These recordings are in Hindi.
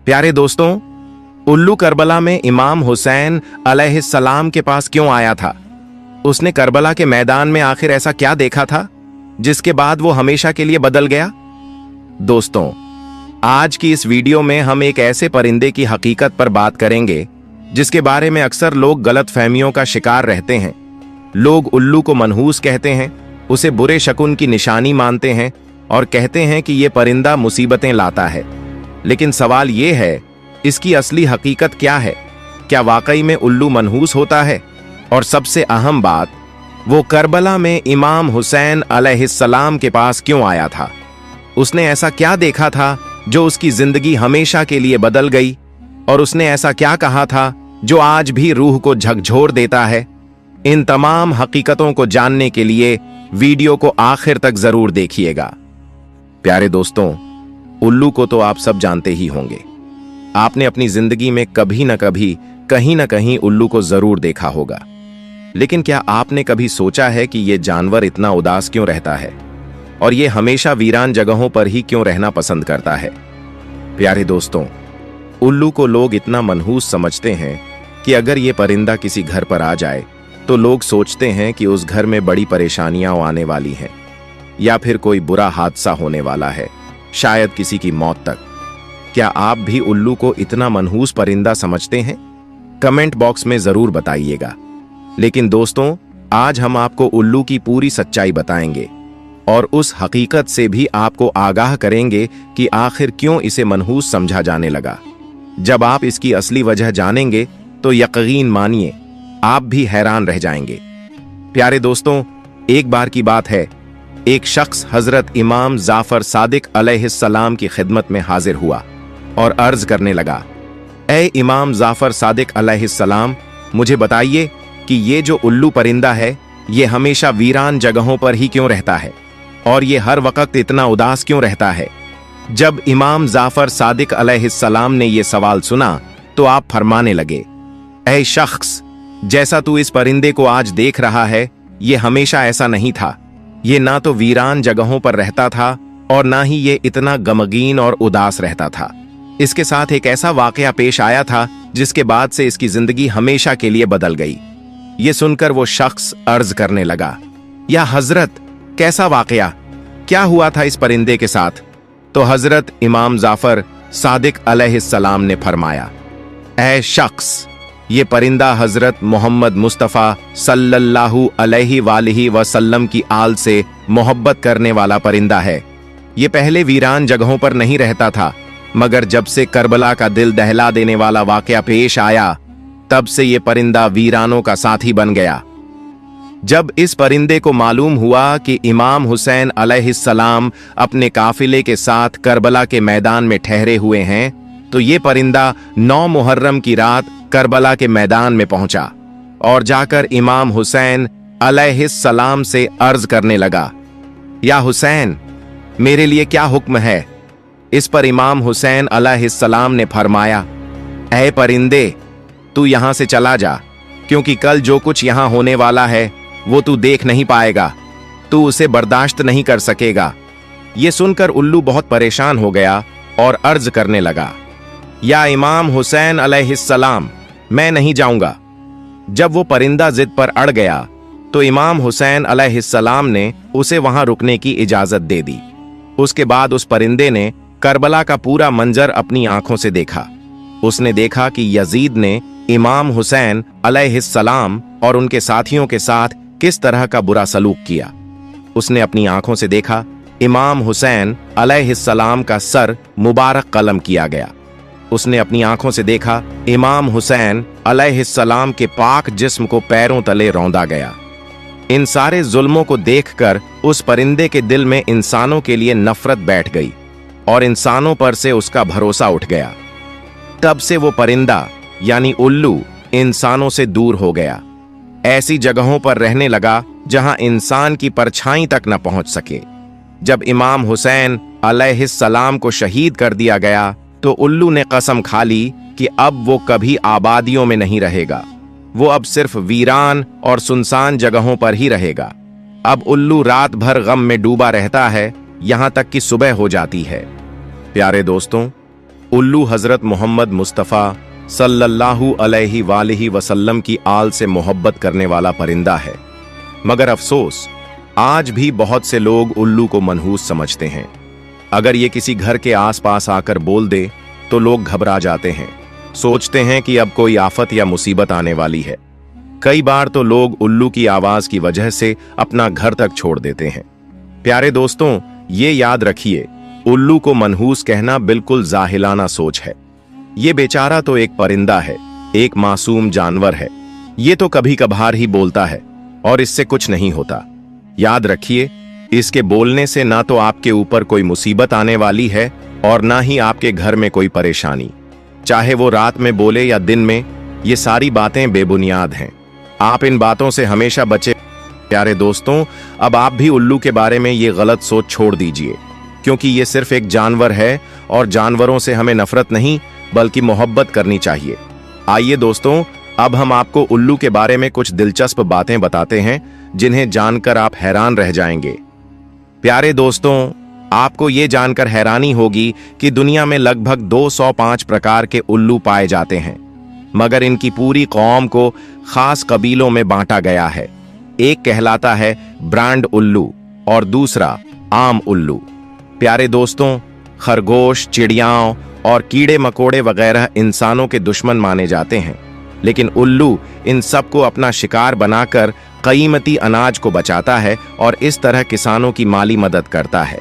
प्यारे दोस्तों, उल्लू करबला में इमाम हुसैन अलैहिस्सलाम के पास क्यों आया था? उसने करबला के मैदान में आखिर ऐसा क्या देखा था जिसके बाद वो हमेशा के लिए बदल गया? दोस्तों, आज की इस वीडियो में हम एक ऐसे परिंदे की हकीकत पर बात करेंगे जिसके बारे में अक्सर लोग गलतफहमियों का शिकार रहते हैं। लोग उल्लू को मनहूस कहते हैं, उसे बुरे शकुन की निशानी मानते हैं और कहते हैं कि यह परिंदा मुसीबतें लाता है। लेकिन सवाल यह है, इसकी असली हकीकत क्या है? क्या वाकई में उल्लू मनहूस होता है? और सबसे अहम बात, वो करबला में इमाम हुसैन अलैहिस्सलाम के पास क्यों आया था? उसने ऐसा क्या देखा था जो उसकी जिंदगी हमेशा के लिए बदल गई? और उसने ऐसा क्या कहा था जो आज भी रूह को झकझोर देता है? इन तमाम हकीकतों को जानने के लिए वीडियो को आखिर तक जरूर देखिएगा। प्यारे दोस्तों, उल्लू को तो आप सब जानते ही होंगे। आपने अपनी जिंदगी में कभी न कभी कहीं न कहीं उल्लू को जरूर देखा होगा। लेकिन क्या आपने कभी सोचा है कि यह जानवर इतना उदास क्यों रहता है और यह हमेशा वीरान जगहों पर ही क्यों रहना पसंद करता है? प्यारे दोस्तों, उल्लू को लोग इतना मनहूस समझते हैं कि अगर यह परिंदा किसी घर पर आ जाए तो लोग सोचते हैं कि उस घर में बड़ी परेशानियां आने वाली हैं या फिर कोई बुरा हादसा होने वाला है, शायद किसी की मौत तक। क्या आप भी उल्लू को इतना मनहूस परिंदा समझते हैं? कमेंट बॉक्स में जरूर बताइएगा। लेकिन दोस्तों, आज हम आपको उल्लू की पूरी सच्चाई बताएंगे और उस हकीकत से भी आपको आगाह करेंगे कि आखिर क्यों इसे मनहूस समझा जाने लगा। जब आप इसकी असली वजह जानेंगे तो यकीन मानिए आप भी हैरान रह जाएंगे। प्यारे दोस्तों, एक बार की बात है, एक शख्स हजरत इमाम जाफर सादिक अलैहिस्सलाम की खिदमत में हाजिर हुआ और अर्ज करने लगा, ए इमाम जाफर सादिक अलैहिस्सलाम, मुझे बताइए कि ये जो उल्लू परिंदा है ये हमेशा वीरान जगहों पर ही क्यों रहता है और ये हर वक्त इतना उदास क्यों रहता है? जब इमाम जाफर सादिक अलैहिस्सलाम ने यह सवाल सुना तो आप फरमाने लगे, ऐ शख्स, जैसा तू इस परिंदे को आज देख रहा है ये हमेशा ऐसा नहीं था। ये ना तो वीरान जगहों पर रहता था और ना ही ये इतना गमगीन और उदास रहता था। इसके साथ एक ऐसा वाकया पेश आया था जिसके बाद से इसकी जिंदगी हमेशा के लिए बदल गई। ये सुनकर वो शख्स अर्ज करने लगा, या हजरत, कैसा वाकया? क्या हुआ था इस परिंदे के साथ? तो हजरत इमाम जाफर सादिक अलैहिस्सलाम ने फरमाया, ऐ शख्स, ये परिंदा हजरत मोहम्मद मुस्तफ़ा सल्लल्लाहु अलैहि वसल्लम की आल से मोहब्बत करने वाला परिंदा है। ये पहले वीरान जगहों पर नहीं रहता था, मगर जब से करबला का दिल दहला देने वाला वाकया पेश आया तब से ये परिंदा वीरानों का साथी बन गया। जब इस परिंदे को मालूम हुआ कि इमाम हुसैन अलैहिस्सलाम अपने काफिले के साथ करबला के मैदान में ठहरे हुए हैं, तो ये परिंदा 9 मुहर्रम की रात करबला के मैदान में पहुंचा और जाकर इमाम हुसैन अलैहिस्सलाम से अर्ज करने लगा, या हुसैन, मेरे लिए क्या हुक्म है? इस पर इमाम हुसैन अलैहिस्सलाम ने फरमाया, ऐ परिंदे, तू यहां से चला जा, क्योंकि कल जो कुछ यहां होने वाला है वो तू देख नहीं पाएगा, तू उसे बर्दाश्त नहीं कर सकेगा। ये सुनकर उल्लू बहुत परेशान हो गया और अर्ज करने लगा, या इमाम हुसैन अलैहिस्सलाम, मैं नहीं जाऊंगा। जब वो परिंदा जिद पर अड़ गया तो इमाम हुसैन अलैहिस्सलाम ने उसे वहां रुकने की इजाजत दे दी। उसके बाद उस परिंदे ने करबला का पूरा मंजर अपनी आंखों से देखा। उसने देखा कि यजीद ने इमाम हुसैन अलैहिस्सलाम और उनके साथियों के साथ किस तरह का बुरा सलूक किया। उसने अपनी आंखों से देखा इमाम हुसैन अलैहिस्सलाम का सर मुबारक कलम किया गया। उसने अपनी आंखों से देखा इमाम हुसैन अलैहिस्सलाम के पाक जिस्म को पैरों तले रौंदा गया। इन सारे जुल्मों को देखकर उस परिंदे के दिल में इंसानों के लिए नफरत बैठ गई और इंसानों पर से उसका भरोसा उठ गया। तब से वो परिंदा यानी उल्लू इंसानों से दूर हो गया। ऐसी जगहों पर रहने लगा जहां इंसान की परछाई तक न पहुंच सके। जब इमाम हुसैन अलैहिस्सलाम को शहीद कर दिया गया तो उल्लू ने कसम खा ली कि अब वो कभी आबादियों में नहीं रहेगा। वो अब सिर्फ वीरान और सुनसान जगहों पर ही रहेगा। अब उल्लू रात भर गम में डूबा रहता है, यहां तक कि सुबह हो जाती है। प्यारे दोस्तों, उल्लू हजरत मोहम्मद मुस्तफ़ा सल्लल्लाहु अलैहि वसल्लम की आल से मोहब्बत करने वाला परिंदा है। मगर अफसोस, आज भी बहुत से लोग उल्लू को मनहूस समझते हैं। अगर ये किसी घर के आसपास आकर बोल दे तो लोग घबरा जाते हैं, सोचते हैं कि अब कोई आफत या मुसीबत आने वाली है। कई बार तो लोग उल्लू की आवाज की वजह से अपना घर तक छोड़ देते हैं। प्यारे दोस्तों, ये याद रखिए, उल्लू को मनहूस कहना बिल्कुल जाहिलाना सोच है। ये बेचारा तो एक परिंदा है, एक मासूम जानवर है। ये तो कभी कभार ही बोलता है और इससे कुछ नहीं होता। याद रखिए, इसके बोलने से ना तो आपके ऊपर कोई मुसीबत आने वाली है और ना ही आपके घर में कोई परेशानी। चाहे वो रात में बोले या दिन में, ये सारी बातें बेबुनियाद हैं। आप इन बातों से हमेशा बचे। प्यारे दोस्तों, अब आप भी उल्लू के बारे में ये गलत सोच छोड़ दीजिए, क्योंकि ये सिर्फ एक जानवर है और जानवरों से हमें नफरत नहीं बल्कि मोहब्बत करनी चाहिए। आइए दोस्तों, अब हम आपको उल्लू के बारे में कुछ दिलचस्प बातें बताते हैं जिन्हें जानकर आप हैरान रह जाएंगे। प्यारे दोस्तों, आपको ये जानकर हैरानी होगी कि दुनिया में लगभग 205 प्रकार के उल्लू पाए जाते हैं, मगर इनकी पूरी कौम को खास कबीलों में बांटा गया है। एक कहलाता है ब्रांड उल्लू और दूसरा आम उल्लू। प्यारे दोस्तों, खरगोश, चिड़ियाओं और कीड़े मकोड़े वगैरह इंसानों के दुश्मन माने जाते हैं, लेकिन उल्लू इन सबको अपना शिकार बनाकर कीमती अनाज को बचाता है और इस तरह किसानों की माली मदद करता है।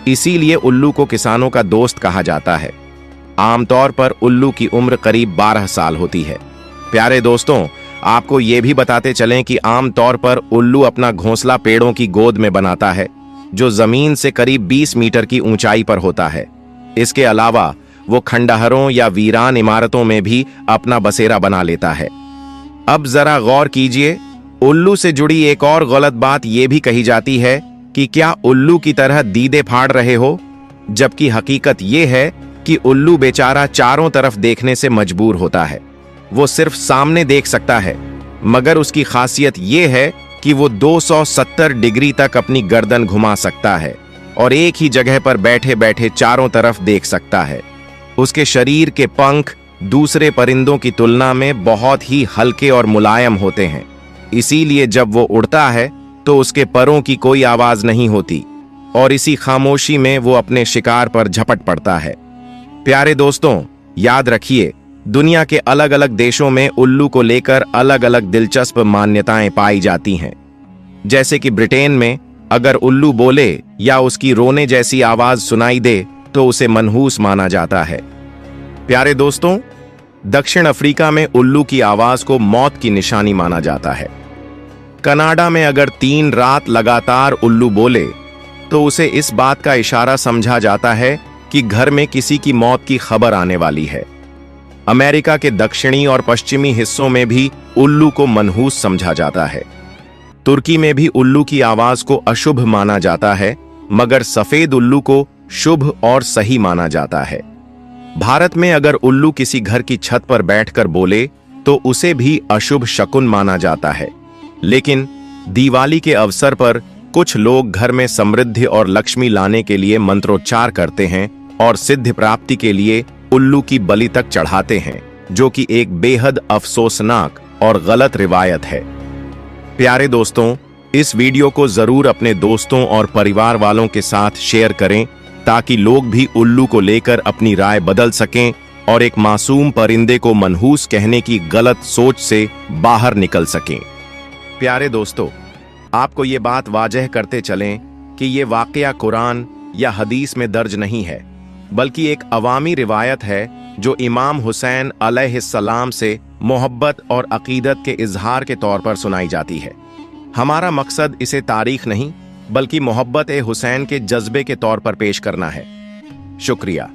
इसीलिए उल्लू को किसानों का दोस्त कहा जाता है। आमतौर पर उल्लू की उम्र करीब 12 साल होती है। प्यारे दोस्तों, आपको ये भी बताते चलें कि आमतौर पर उल्लू अपना घोंसला पेड़ों की गोद में बनाता है, जो जमीन से करीब 20 मीटर की ऊंचाई पर होता है। इसके अलावा वो खंडहरों या वीरान इमारतों में भी अपना बसेरा बना लेता है। अब जरा गौर कीजिए, उल्लू से जुड़ी एक और गलत बात यह भी कही जाती है कि क्या उल्लू की तरह दीदे फाड़ रहे हो, जबकि हकीकत यह है कि उल्लू बेचारा चारों तरफ देखने से मजबूर होता है। वो सिर्फ सामने देख सकता है, मगर उसकी खासियत यह है कि वो 270 डिग्री तक अपनी गर्दन घुमा सकता है और एक ही जगह पर बैठे बैठे चारों तरफ देख सकता है। उसके शरीर के पंख दूसरे परिंदों की तुलना में बहुत ही हल्के और मुलायम होते हैं, इसीलिए जब वो उड़ता है तो उसके परों की कोई आवाज नहीं होती और इसी खामोशी में वो अपने शिकार पर झपट पड़ता है। प्यारे दोस्तों, याद रखिए, दुनिया के अलग अलग देशों में उल्लू को लेकर अलग अलग दिलचस्प मान्यताएं पाई जाती हैं। जैसे कि ब्रिटेन में अगर उल्लू बोले या उसकी रोने जैसी आवाज सुनाई दे तो उसे मनहूस माना जाता है। प्यारे दोस्तों, दक्षिण अफ्रीका में उल्लू की आवाज को मौत की निशानी माना जाता है। कनाडा में अगर 3 रात लगातार उल्लू बोले तो उसे इस बात का इशारा समझा जाता है कि घर में किसी की मौत की खबर आने वाली है। अमेरिका के दक्षिणी और पश्चिमी हिस्सों में भी उल्लू को मनहूस समझा जाता है। तुर्की में भी उल्लू की आवाज को अशुभ माना जाता है, मगर सफेद उल्लू को शुभ और सही माना जाता है। भारत में अगर उल्लू किसी घर की छत पर बैठकर बोले तो उसे भी अशुभ शकुन माना जाता है। लेकिन दिवाली के अवसर पर कुछ लोग घर में समृद्धि और लक्ष्मी लाने के लिए मंत्रोच्चार करते हैं और सिद्धि प्राप्ति के लिए उल्लू की बलि तक चढ़ाते हैं, जो कि एक बेहद अफसोसनाक और गलत रिवायत है। प्यारे दोस्तों, इस वीडियो को जरूर अपने दोस्तों और परिवार वालों के साथ शेयर करें ताकि लोग भी उल्लू को लेकर अपनी राय बदल सकें और एक मासूम परिंदे को मनहूस कहने की गलत सोच से बाहर निकल सकें। प्यारे दोस्तों, आपको ये बात वाजह करते चलें कि ये वाकया कुरान या हदीस में दर्ज नहीं है, बल्कि एक अवामी रिवायत है जो इमाम हुसैन अलैहिस्सलाम से मोहब्बत और अकीदत के इजहार के तौर पर सुनाई जाती है। हमारा मकसद इसे तारीख नहीं बल्कि मोहब्बत ए हुसैन के जज्बे के तौर पर पेश करना है। शुक्रिया।